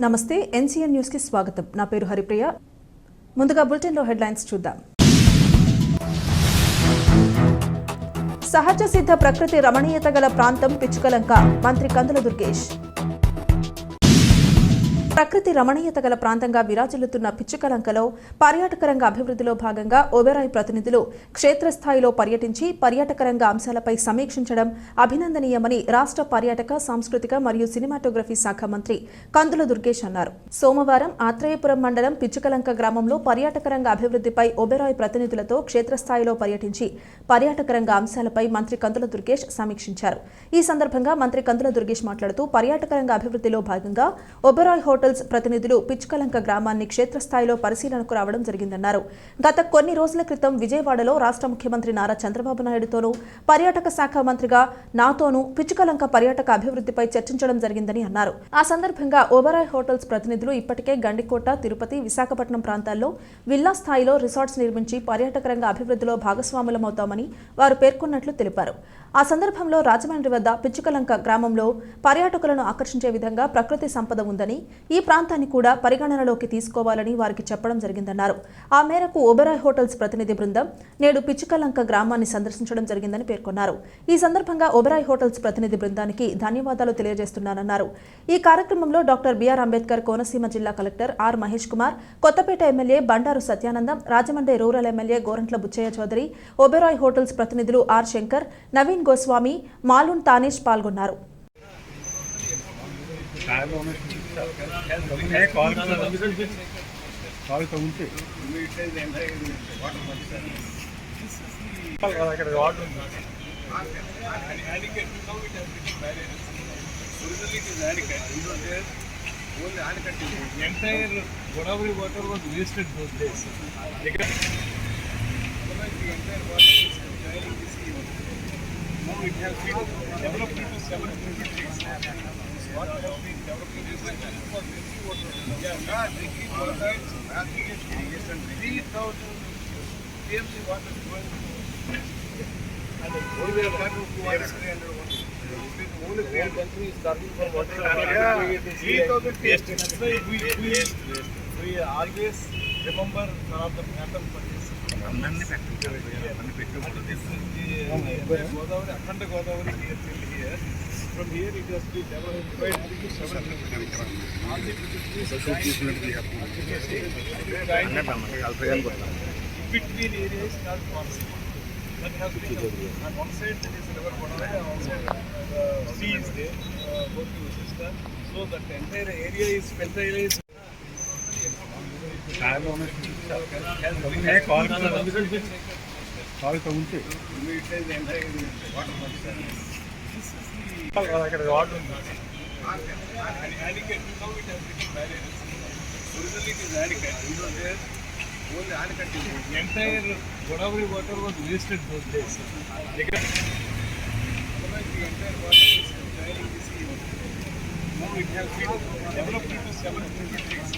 నమస్తే NCN news కి స్వాగతం. నా పేరు హరిప్రియ. ముందుగా బులెటిన్ లో హెడ్లైన్స్ చూద్దాం. సహజ సిద్ధ ప్రకృతి రమణీయత గల ప్రాంతం పిచ్చుకలంక, మంత్రి కందుల దుర్గేష్. ప్రకృతి రమణీయత గల ప్రాంతంగా విరాజిల్లుతున్న పిచ్చుకలంకలో పర్యాటక రంగ అభివృద్ధిలో భాగంగా ఒబెరాయ్ ప్రతినిధులు క్షేత్రస్థాయిలో పర్యటించి పర్యాటక రంగ అంశాలపై సమీక్షించడం అభినందనీయమని రాష్ట్ర పర్యాటక, సాంస్కృతిక మరియు సినిమాటోగ్రఫీ శాఖ మంత్రి కందుల దుర్గేష్ అన్నారు. సోమవారం ఆత్రేయపురం మండలం పిచ్చుకలంక గ్రామంలో పర్యాటక రంగ అభివృద్ధిపై ఒబెరాయ్ ప్రతినిధులతో క్షేత్రస్థాయిలో పర్యటించి పర్యాటక రంగ అంశాలపై మంత్రి కందుల దుర్గేష్ సమీక్షించారు. ఈ సందర్భంగా మంత్రి కందుల దుర్గేష్ మాట్లాడుతూ పర్యాటక రంగ అభివృద్ధిలో భాగంగా ఒబెరాయ్ హోటల్స్ ప్రతినిధులు పిచ్చుకలంక గ్రామాన్ని క్షేత్రస్థాయిలో పరిశీలనకు రావడం జరిగిందన్నారు. గత కొన్ని రోజుల క్రితం విజయవాడలో రాష్ట్ర ముఖ్యమంత్రి నారా చంద్రబాబు నాయుడుతోనూ, పర్యాటక శాఖ మంత్రిగా నాతోనూ పిచ్చుకలంక పర్యాటక అభివృద్ధిపై చర్చించడం జరిగిందని అన్నారు. ఆ సందర్భంగా ఒబెరాయ్ హోటల్స్ ప్రతినిధులు ఇప్పటికే గండికోట, తిరుపతి, విశాఖపట్నం ప్రాంతాల్లో విల్లా స్థాయిలో రిసార్ట్స్ నిర్మించి పర్యాటక రంగ అభివృద్ధిలో భాగస్వాములమవుతామని వారు పేర్కొన్నట్లు తెలిపారు. ఆ సందర్భంలో రాజమండ్రి వద్ద పిచ్చుకలంక గ్రామంలో పర్యాటకులను ఆకర్షించే విధంగా ప్రకృతి సంపద ఉందని, ఈ ప్రాంతాన్ని కూడా పరిగణనలోకి తీసుకోవాలని వారికి చెప్పడం జరిగిందన్నారు. ఆ మేరకు ఒబెరాయ్ హోటల్స్ ప్రతినిధి బృందం నేడు పిచ్చుకలంక గ్రామాన్ని సందర్శించడం జరిగిందని పేర్కొన్నారు. ఈ సందర్భంగా ఒబెరాయ్ హోటల్స్ ప్రతినిధి బృందానికి ధన్యవాదాలు తెలియజేస్తున్నానన్నారు. ఈ కార్యక్రమంలో డాక్టర్ బిఆర్ అంబేద్కర్ కోనసీమ జిల్లా collector R Mahesh Kumar, Kothapeta MLA Bandaru Satyanandam, Rajahmundry rural MLA Gorantla Butchaiah Chowdary, Oberoi hotels ప్రతినిధులు ఆర్ శంకర్, నవీన్ గోస్వామి, మాలూన్ తానేష్ పాల్గొన్నారు. Entire Godavari water was wasted those days. The entire water is joining the sea. Now it has been developed into 7 tributaries. Water has been developed into for drinking water. Yeah, drinking water, irrigation, 3,000 TMC water is going to. And the whole water is 300 water. The whole country is starting from water. Yeah, 3,000 taste. We always remember one of the pattern for this. Godavari, Akhanda Godavari is still here. From here it has been divided into 7 tributaries. All the tributaries between areas called forest. That has been on one side that is river Godavari, on one side sea is there, both the system. So that entire area is fertilized. Entire Godavari water was wasted those days. The entire water is joining the sea. Now it has been developed into 7 tributaries.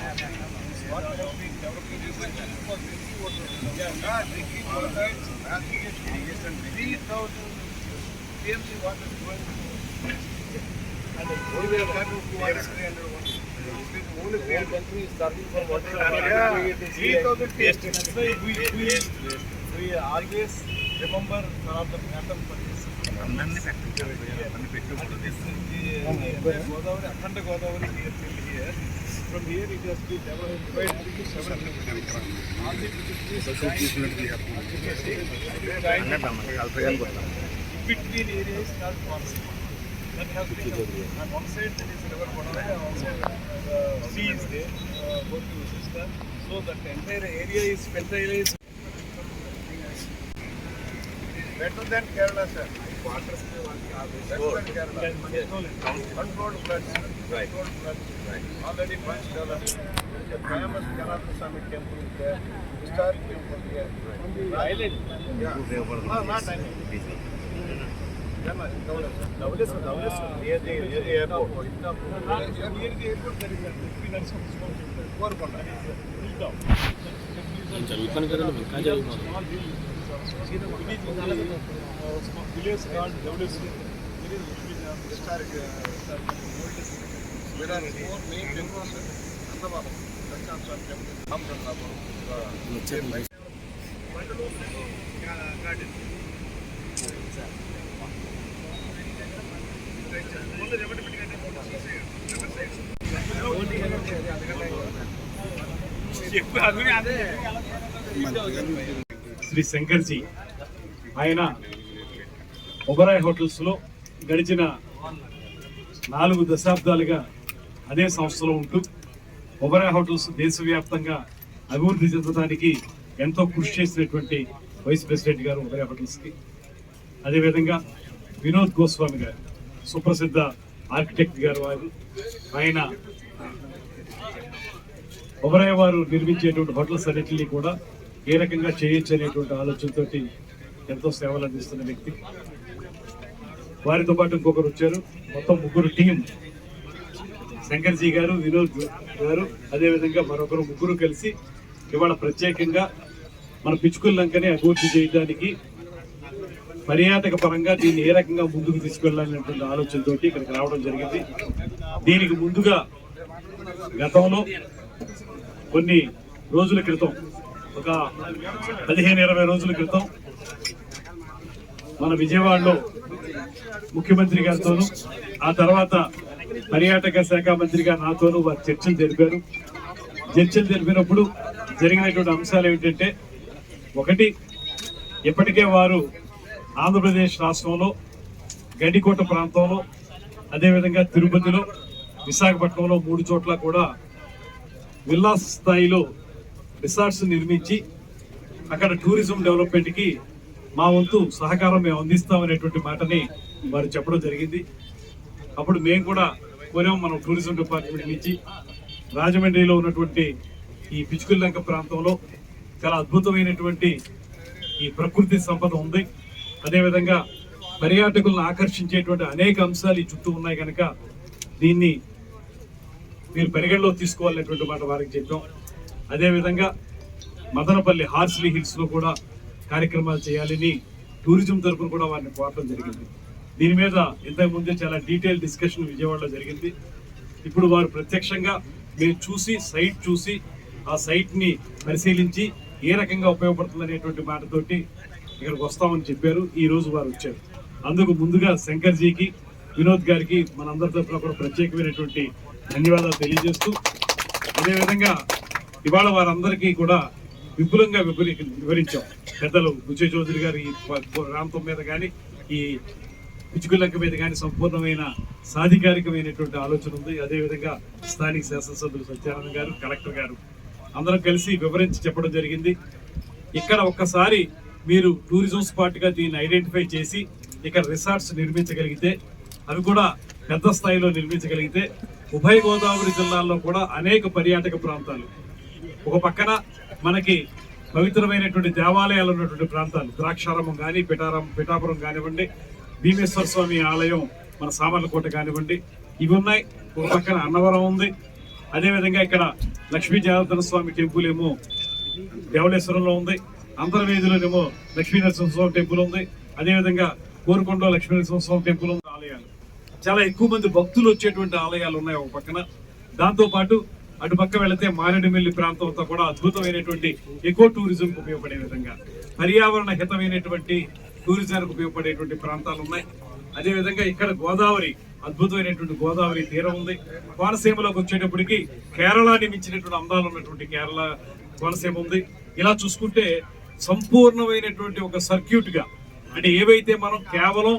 Water has been developed into for drinking water. Yeah, drinking water, irrigation, 3,000 TMC water is going to. And the whole water is 300 water. The whole country is starting from water. Yeah, 3,000 taste. That's why we always remember one of the pattern for this. Godavari, Akhanda Godavari is still here. From here it has been divided into 7 tributaries. All the tributaries between areas called forest. That has been on one side that is river Godavari, on one side sea is there, both the system. So that entire area is fertilized. Better than Kerala, sir. Water is better than Kerala. Controlled floods. Right. Already much developed. The famous Janatha Swami temple is there. Historic temple here. Island. Yeah. No, not island. Near the airport. Near the airport there is a 3 minutes of small temple. Korkonda. Hilltop. Village called WC. There is historic oldest There are 4 main temples. Annavaram, Dakshinamurti temple, Ramgangapuram, garden. Shri శంకర్జీ ఆయన ఒబరాయ్ హోటల్స్లో గడిచిన 4 దశాబ్దాలుగా అదే సంస్థలో ఉంటూ Oberoi hotels దేశవ్యాప్తంగా అభివృద్ధి చెందడానికి ఎంతో కృషి చేసినటువంటి వైస్ ప్రెసిడెంట్ గారు ఒబరాయ్ హోటల్స్కి. అదేవిధంగా వినోద్ గోస్వామి గారు సుప్రసిద్ధ ఆర్కిటెక్ట్ గారు ఆయన ఒబరాయ్ వారు నిర్మించేటువంటి హోటల్స్ అన్నింటినీ కూడా ఏ రకంగా చేయొచ్చు అనేటువంటి ఆలోచనతో ఎంతో సేవలు అందిస్తున్న వ్యక్తి. వారితో పాటు ఇంకొకరు వచ్చారు, మొత్తం 3 టీం, శంకర్జీ గారు, వినోద్ గారు, అదేవిధంగా మరొకరు 3 కలిసి ఇవాళ ప్రత్యేకంగా మన పిచ్చుకల్లంకని అభివృద్ధి చేయడానికి పర్యాటక పరంగా దీన్ని ఏ రకంగా ముందుకు తీసుకెళ్లాలనేటువంటి ఆలోచనతో ఇక్కడికి రావడం జరిగింది. దీనికి ముందుగా గతంలో కొన్ని రోజుల క్రితం, ఒక 15-20 రోజుల క్రితం మన విజయవాడలో ముఖ్యమంత్రి గారితోనూ, ఆ తర్వాత పర్యాటక శాఖ మంత్రిగా నాతోనూ వారు చర్చలు జరిపినప్పుడు జరిగినటువంటి అంశాలు ఏమిటంటే, ఒకటి, ఇప్పటికే వారు ఆంధ్రప్రదేశ్ రాష్ట్రంలో గండికోట ప్రాంతంలో, అదేవిధంగా తిరుపతిలో, విశాఖపట్నంలో 3 చోట్ల కూడా విల్లాస్ స్థాయిలో రిసార్ట్స్ నిర్మించి అక్కడ టూరిజం డెవలప్మెంట్కి మా వంతు సహకారం మేము అందిస్తామనేటువంటి మాటని వారు చెప్పడం జరిగింది. అప్పుడు మేము కూడా కోరాం, మనం టూరిజం డిపార్ట్మెంట్ నుంచి రాజమండ్రిలో ఉన్నటువంటి ఈ పిచ్చుకల్లంక ప్రాంతంలో చాలా అద్భుతమైనటువంటి ఈ ప్రకృతి సంపద ఉంది. అదేవిధంగా పర్యాటకులను ఆకర్షించేటువంటి అనేక అంశాలు ఈ చుట్టూ ఉన్నాయి కనుక దీన్ని మీరు పరిగణలో తీసుకోవాలనేటువంటి మాట వారికి చెప్పాం. అదేవిధంగా మదనపల్లి హార్స్లీ హిల్స్లో కూడా కార్యక్రమాలు చేయాలని టూరిజం తరఫున కూడా వారిని కోరడం జరిగింది. దీని మీద ఇంతకుముందే చాలా డీటెయిల్ డిస్కషన్ విజయవాడలో జరిగింది. ఇప్పుడు వారు ప్రత్యక్షంగా మీరు సైట్ చూసి ఆ సైట్ని పరిశీలించి ఏ రకంగా ఉపయోగపడుతుంది అనేటువంటి మాటతోటి ఇక్కడికి వస్తామని చెప్పారు. ఈ రోజు వారు వచ్చారు. అందుకు ముందుగా శంకర్జీకి, వినోద్ గారికి మనందరి తరఫున కూడా ప్రత్యేకమైనటువంటి ధన్యవాదాలు తెలియజేస్తూ, అదేవిధంగా ఇవాళ వారందరికీ కూడా విపులంగా వివరించాం. పెద్దలు బుచ్చే చౌదరి గారు ఈ ప్రాంతం మీద కానీ, ఈ పిచ్చుకల్లంక మీద కానీ సంపూర్ణమైన సాధికారికమైనటువంటి ఆలోచన ఉంది. అదేవిధంగా స్థానిక శాసనసభ్యులు సత్యానంద గారు, కలెక్టర్ గారు అందరం కలిసి వివరించి చెప్పడం జరిగింది. ఇక్కడ ఒక్కసారి మీరు టూరిజం స్పాట్గా దీన్ని ఐడెంటిఫై చేసి ఇక్కడ రిసార్ట్స్ నిర్మించగలిగితే, అవి కూడా పెద్ద స్థాయిలో నిర్మించగలిగితే, ఉభయ గోదావరి జిల్లాల్లో కూడా అనేక పర్యాటక ప్రాంతాలు, ఒక పక్కన మనకి పవిత్రమైనటువంటి దేవాలయాలు ఉన్నటువంటి ప్రాంతాలు, ద్రాక్షారామం కానీ, పిఠాపురం కానివ్వండి, భీమేశ్వర స్వామి ఆలయం మన సామర్లకోట కానివ్వండి, ఇవి ఉన్నాయి. ఒక పక్కన అన్నవరం ఉంది. అదేవిధంగా ఇక్కడ లక్ష్మీ జనార్దన స్వామి టెంపుల్ ఏమో దేవళేశ్వరంలో ఉంది. అంతర్వేదిలోనేమో లక్ష్మీ నరసింహస్వామి టెంపుల్ ఉంది. అదేవిధంగా కోరుకొండలో లక్ష్మీ నరసింహస్వామి టెంపుల్ ఉంది. ఆలయాలు చాలా ఎక్కువ మంది భక్తులు వచ్చేటువంటి ఆలయాలు ఉన్నాయి ఒక పక్కన. దాంతోపాటు అటు పక్క వెళితే మారేడుమిల్లి ప్రాంతం అంతా కూడా అద్భుతమైనటువంటి ఎకో టూరిజంకు ఉపయోగపడే విధంగా, పర్యావరణ హితమైనటువంటి టూరిజానికి ఉపయోగపడేటువంటి ప్రాంతాలు ఉన్నాయి. అదేవిధంగా ఇక్కడ గోదావరి, అద్భుతమైనటువంటి గోదావరి తీరం ఉంది. కోనసీమలోకి వచ్చేటప్పటికి కేరళని మించినటువంటి అందాలు ఉన్నటువంటి కేరళ కోనసీమ ఉంది. ఇలా చూసుకుంటే సంపూర్ణమైనటువంటి ఒక సర్క్యూట్గా, అంటే ఏవైతే మనం కేవలం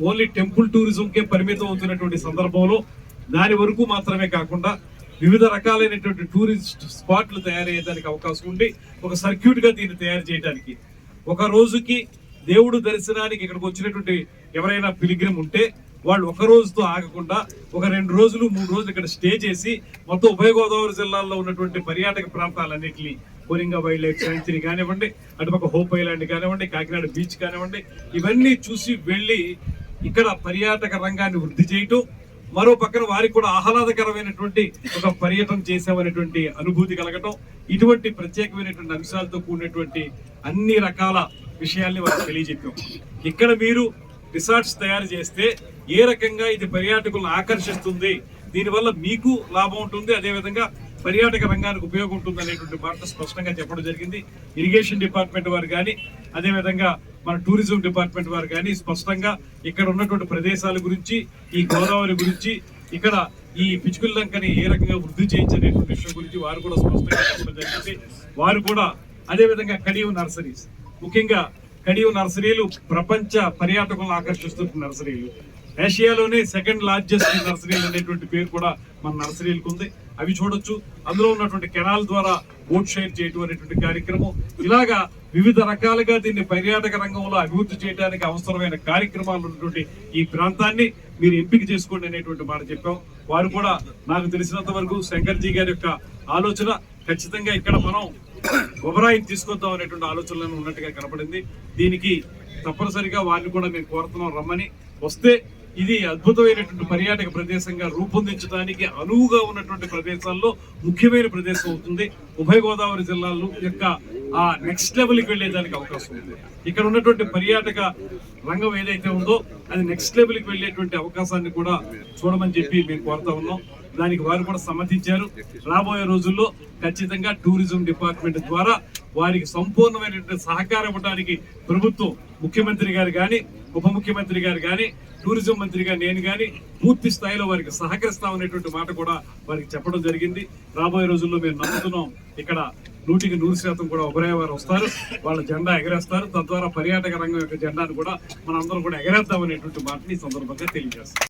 ఓన్లీ టెంపుల్ టూరిజంకే పరిమితం అవుతున్నటువంటి సందర్భంలో దాని వరకు మాత్రమే కాకుండా వివిధ రకాలైనటువంటి టూరిస్ట్ స్పాట్లు తయారయ్యేదానికి అవకాశం ఉండి, ఒక సర్క్యూట్గా దీన్ని తయారు చేయడానికి, ఒక రోజుకి దేవుడు దర్శనానికి ఇక్కడికి వచ్చినటువంటి ఎవరైనా పిలిగ్రిమ్ ఉంటే వాళ్ళు ఒక రోజుతో ఆగకుండా ఒక 2 రోజులు 3 రోజులు ఇక్కడ స్టే చేసి మొత్తం ఉభయ గోదావరి జిల్లాల్లో ఉన్నటువంటి పర్యాటక ప్రాంతాలన్నింటినీ, కోరింగా వైల్డ్ లైఫ్ శాంక్చురీ కానివ్వండి, అటుపక్క హోప్ ఐలాండ్ కానివ్వండి, కాకినాడ బీచ్ కానివ్వండి, ఇవన్నీ చూసి వెళ్ళి ఇక్కడ పర్యాటక రంగాన్ని వృద్ధి చేయటం, మరో పక్కన వారికి కూడా ఆహ్లాదకరమైనటువంటి ఒక పర్యటన చేసామనేటువంటి అనుభూతి కలగటం, ఇటువంటి ప్రత్యేకమైనటువంటి అంశాలతో కూడినటువంటి అన్ని రకాల విషయాల్ని వారికి తెలియజెప్పాం. ఇక్కడ మీరు రిసార్ట్స్ తయారు చేస్తే ఏ రకంగా ఇది పర్యాటకులను ఆకర్షిస్తుంది, దీనివల్ల మీకు లాభం ఉంటుంది, అదేవిధంగా పర్యాటక రంగానికి ఉపయోగం ఉంటుంది అనేటువంటి మాట స్పష్టంగా చెప్పడం జరిగింది. ఇరిగేషన్ డిపార్ట్మెంట్ వారు కానీ, అదేవిధంగా మన టూరిజం డిపార్ట్మెంట్ వారు కానీ స్పష్టంగా ఇక్కడ ఉన్నటువంటి ప్రదేశాల గురించి, ఈ గోదావరి గురించి, ఇక్కడ ఈ పిచ్చుకల లంకని ఏ రకంగా వృద్ధి చేయించనేటువంటి విషయం గురించి వారు కూడా స్పష్టంగా చెప్పడం జరిగింది. వారు కూడా అదేవిధంగా కడియం నర్సరీస్, ముఖ్యంగా కడియం నర్సరీలు ప్రపంచ పర్యాటకులను ఆకర్షిస్తున్న నర్సరీలు, ఏషియాలోనే సెకండ్ లార్జెస్ట్ నర్సరీలు అనేటువంటి పేరు కూడా మన నర్సరీలకు ఉంది. అవి చూడొచ్చు. అందులో ఉన్నటువంటి కెనాల్ ద్వారా బోట్ షేర్ చేయటం అనేటువంటి కార్యక్రమం, ఇలాగా వివిధ రకాలుగా దీన్ని పర్యాటక రంగంలో అభివృద్ధి చేయడానికి అవసరమైన కార్యక్రమాలు ఉన్నటువంటి ఈ ప్రాంతాన్ని మీరు ఎంపిక చేసుకోండి అనేటువంటి మాట చెప్పాం. వారు కూడా నాకు తెలిసినంత వరకు శంకర్జీ గారి యొక్క ఆలోచన ఖచ్చితంగా ఇక్కడ మనం ఒబరాయిని తీసుకొద్దాం అనేటువంటి ఆలోచనలను ఉన్నట్టుగా కనపడింది. దీనికి తప్పనిసరిగా వారిని కూడా మేము కోరుతున్నాం, రమ్మని. వస్తే ఇది అద్భుతమైనటువంటి పర్యాటక ప్రదేశంగా రూపొందించడానికి అనువుగా ఉన్నటువంటి ప్రదేశాల్లో ముఖ్యమైన ప్రదేశం అవుతుంది. ఉభయ గోదావరి జిల్లాల యొక్క ఆ నెక్స్ట్ లెవెల్కి వెళ్ళేదానికి అవకాశం ఉంది. ఇక్కడ ఉన్నటువంటి పర్యాటక రంగం ఏదైతే ఉందో అది నెక్స్ట్ లెవెల్కి వెళ్ళేటువంటి అవకాశాన్ని కూడా చూడమని చెప్పి మేము కోరుతా ఉన్నాం. దానికి వారు కూడా సమ్మతించారు. రాబోయే రోజుల్లో ఖచ్చితంగా టూరిజం డిపార్ట్మెంట్ ద్వారా వారికి సంపూర్ణమైనటువంటి సహకారం ఇవ్వడానికి ప్రభుత్వం, ముఖ్యమంత్రి గారు కానీ, ఉప ముఖ్యమంత్రి గారు కానీ, టూరిజం మంత్రిగా నేను కానీ పూర్తి స్థాయిలో వారికి సహకరిస్తామనేటువంటి మాట కూడా వారికి చెప్పడం జరిగింది. రాబోయే రోజుల్లో మేము నమ్ముతున్నాం ఇక్కడ 100% కూడా ఒబరాయ్ వారు వస్తారు, వాళ్ళ జెండా ఎగరేస్తారు. తద్వారా పర్యాటక రంగం యొక్క జెండాను కూడా మనందరం కూడా ఎగరేద్దామనేటువంటి మాటని ఈ సందర్భంగా తెలియజేస్తాం.